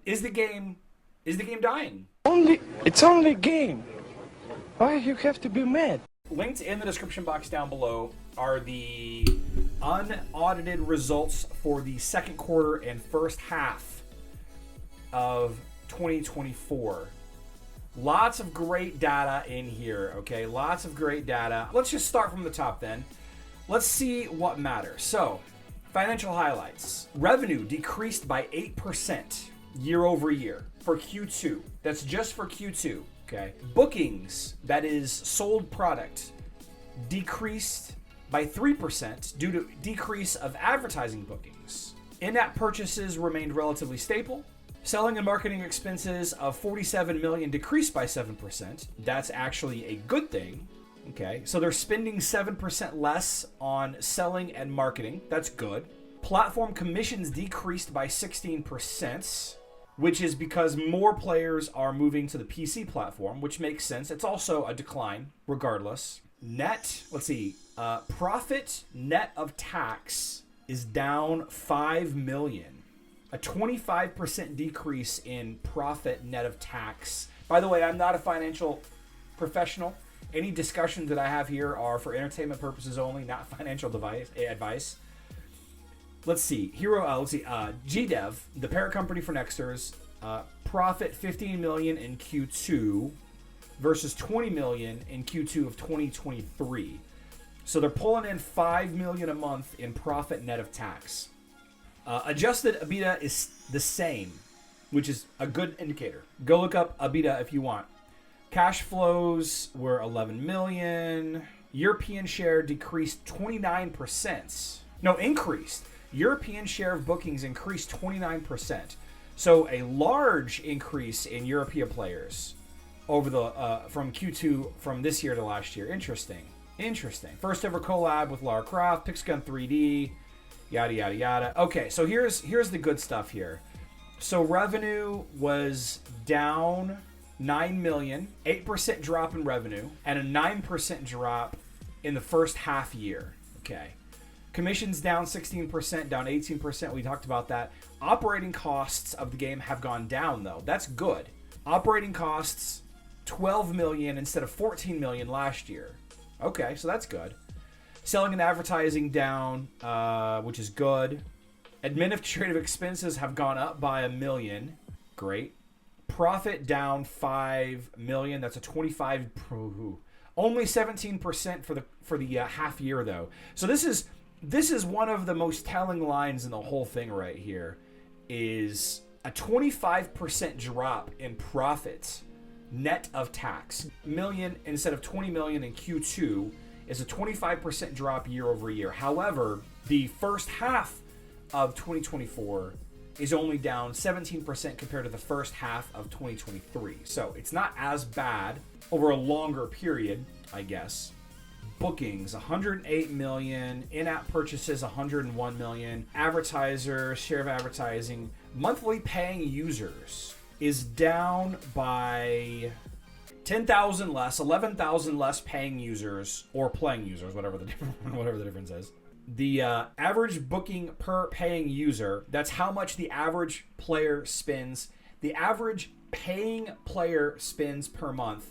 Is the game dying? It's only a game. Why you have to be mad? Linked in the description box down below are the unaudited results for the second quarter and first half of 2024. Lots of great data in here, okay? Lots of great data. Let's just start from the top then. Let's see what matters. So, financial highlights. Revenue decreased by 8% year over year for Q2. That's just for Q2, okay? Bookings, that is sold product, decreased by 3% due to decrease of advertising bookings. In-app purchases remained relatively stable. Selling and marketing expenses of $47 million decreased by 7%. That's actually a good thing. Okay, so they're spending 7% less on selling and marketing. That's good. Platform commissions decreased by 16%, which is because more players are moving to the PC platform, which makes sense. It's also a decline, regardless. Profit net of tax is down $5 million. A 25% decrease in profit net of tax. By the way, I'm not a financial professional. Any discussions that I have here are for entertainment purposes only, not financial advice. Let's see. GDEV, the parent company for Nexters, profit $15 million in Q2 versus $20 million in Q2 of 2023. So they're pulling in $5 million a month in profit net of tax. Adjusted EBITDA is the same, which is a good indicator. Go look up EBITDA if you want. Cash flows were $11 million. European share decreased 29%. No, increased. European share of bookings increased 29%. So a large increase in European players over the from Q2 from this year to last year. Interesting. First ever collab with Lara Croft, Pixgun 3D, yada yada yada. Okay, so here's the good stuff here. So revenue was down $9 million, 8% drop in revenue, and a 9% drop in the first half year. Okay. Commissions down 16%, down 18%. We talked about that. Operating costs of the game have gone down, though. That's good. Operating costs, $12 million instead of $14 million last year. Okay, so that's good. Selling and advertising down, which is good. Administrative expenses have gone up by $1 million. Great. Profit down $5 million. That's a 25. Only 17% for the half year though. So this is one of the most telling lines in the whole thing right here. Is a 25% drop in profits net of tax. Million instead of 20 million in Q2 is a 25% drop year over year. However, the first half of 2024 is only down 17% compared to the first half of 2023. So it's not as bad over a longer period, I guess. Bookings, 108 million. In-app purchases, 101 million. Advertisers, share of advertising. Monthly paying users is down by 10,000 less, 11,000 less paying users or playing users, whatever the difference is. The average booking per paying user, that's how much the average player spends. The average paying player spends per month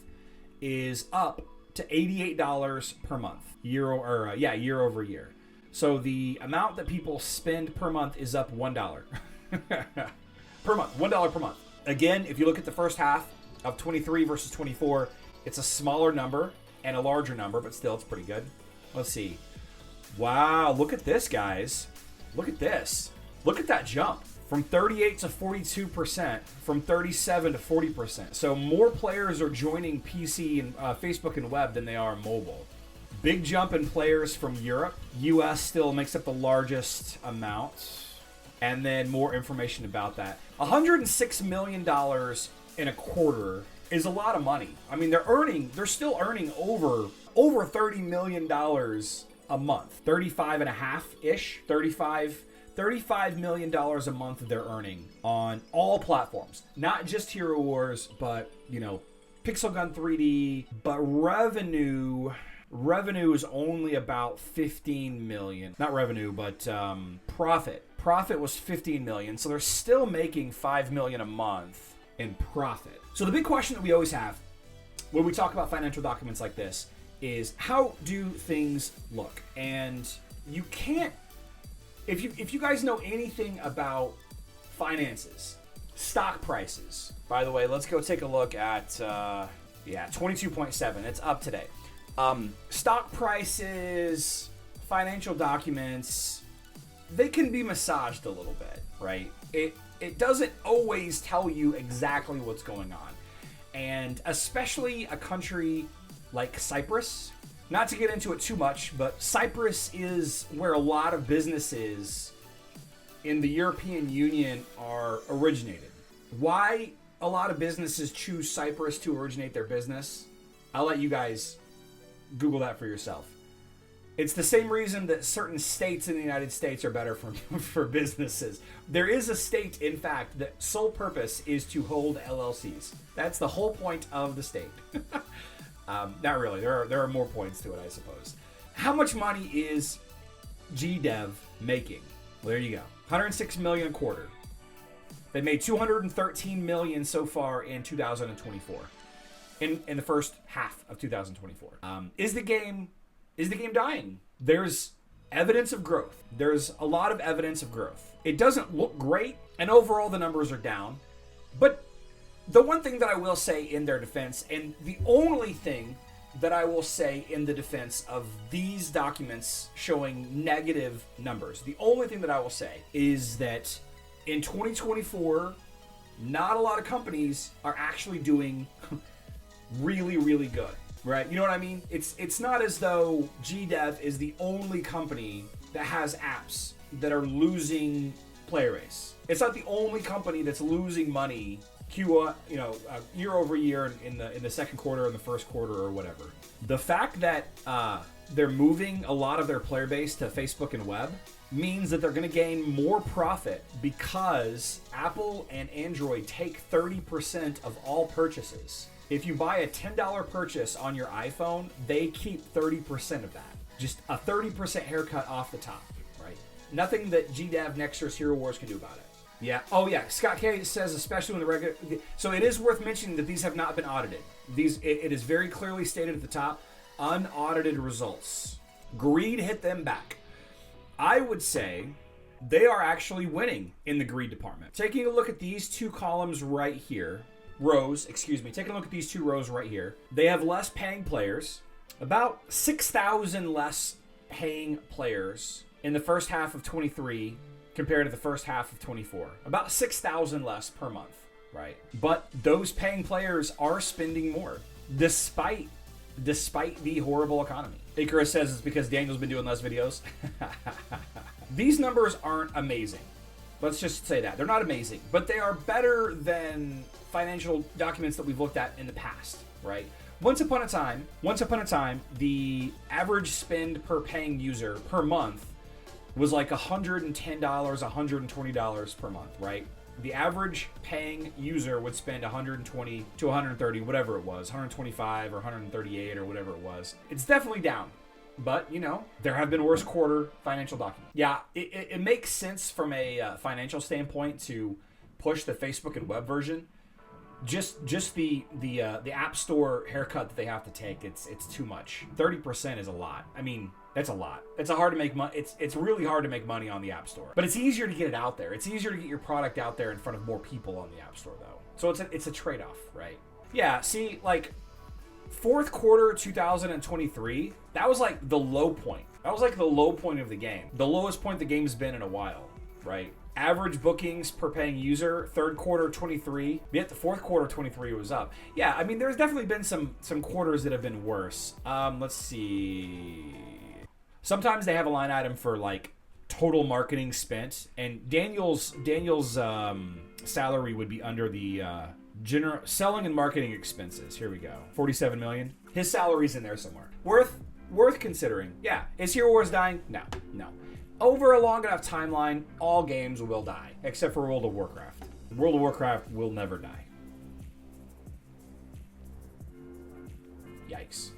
is up to $88 per month, year over year. So the amount that people spend per month is up $1 per month, $1 per month. Again, if you look at the first half of 23 versus 24, it's a smaller number and a larger number, but still it's pretty good. Let's see. Wow, look at this, guys. Look at this. Look at that jump from 38 to 42%, from 37 to 40%. So more players are joining PC and Facebook and web than they are mobile. Big jump in players from Europe. US still makes up the largest amount. And then more information about that. $106 million in a quarter is a lot of money. I mean, they're still earning over $30 million a month. 35 and a half-ish, $35 million a month they're earning on all platforms. Not just Hero Wars, but, Pixel Gun 3D. But revenue is only about 15 million. Not revenue, but profit Profit was 15 million, so they're still making 5 million a month in profit. So the big question that we always have when we talk about financial documents like this is, how do things look? And you can't, if you guys know anything about finances, stock prices, by the way, let's go take a look at 22.7. It's up today. Stock prices, financial documents, they can be massaged a little bit, right? It doesn't always tell you exactly what's going on. And especially a country like Cyprus, not to get into it too much, but Cyprus is where a lot of businesses in the European Union are originated. Why a lot of businesses choose Cyprus to originate their business, I'll let you guys Google that for yourself. It's the same reason that certain states in the United States are better for businesses. There is a state, in fact, that sole purpose is to hold LLCs. That's the whole point of the state. Not really. There are more points to it, I suppose. How much money is GDEV making? Well, there you go. 106 million a quarter. They made 213 million so far in 2024. In the first half of 2024. Is the game dying? There's evidence of growth. There's a lot of evidence of growth. It doesn't look great, and overall the numbers are down. But the one thing that I will say in their defense, and the only thing that I will say in the defense of these documents showing negative numbers, the only thing that I will say is that in 2024, not a lot of companies are actually doing really, really good. Right, you know what I mean? It's not as though GDEV is the only company that has apps that are losing player base. It's not the only company that's losing money year over year in the second quarter and the first quarter or whatever. The fact that they're moving a lot of their player base to Facebook and web means that they're going to gain more profit because Apple and Android take 30% of all purchases. If you buy a $10 purchase on your iPhone, they keep 30% of that. Just a 30% haircut off the top, right? Nothing that GDEV, Nexters, Hero Wars can do about it. Yeah. Oh, yeah. Scott K says, especially when the regular... So it is worth mentioning that these have not been audited. It is very clearly stated at the top, unaudited results. Greed hit them back. I would say they are actually winning in the greed department. Taking a look at these two columns right here... Taking a look at these two rows right here. They have less paying players, about 6,000 less paying players in the first half of 23 compared to the first half of 24. About 6,000 less per month, right? But those paying players are spending more, despite the horrible economy. Icarus says it's because Daniel's been doing less videos. These numbers aren't amazing. Let's just say that. They're not amazing, but they are better than financial documents that we've looked at in the past, right? Once upon a time, the average spend per paying user per month was like $110, $120 per month, right? The average paying user would spend 120 to 130, whatever it was, 125 or 138 or whatever it was. It's definitely down. But, there have been worse quarter financial documents. Yeah, it makes sense from a financial standpoint to push the Facebook and web version. Just the App Store haircut that they have to take, it's too much. 30% is a lot. I mean, that's a lot. It's hard to make money. It's really hard to make money on the App Store. But it's easier to get it out there. It's easier to get your product out there in front of more people on the App Store, though. So it's a trade-off, right? Yeah, see, like... Fourth quarter 2023, that was like the low point. That was like the low point of the game. The lowest point the game's been in a while, right? Average bookings per paying user, third quarter 23, yet the fourth quarter 23 was up. Yeah, I mean, there's definitely been some quarters that have been worse. Let's see. Sometimes they have a line item for like total marketing spent, and Daniel's salary would be under the general selling and marketing expenses. Here we go. 47 million. His salary's in there somewhere. Worth considering. Yeah. Is Hero Wars dying? No. Over a long enough timeline, all games will die, except for World of Warcraft. World of Warcraft will never die. Yikes.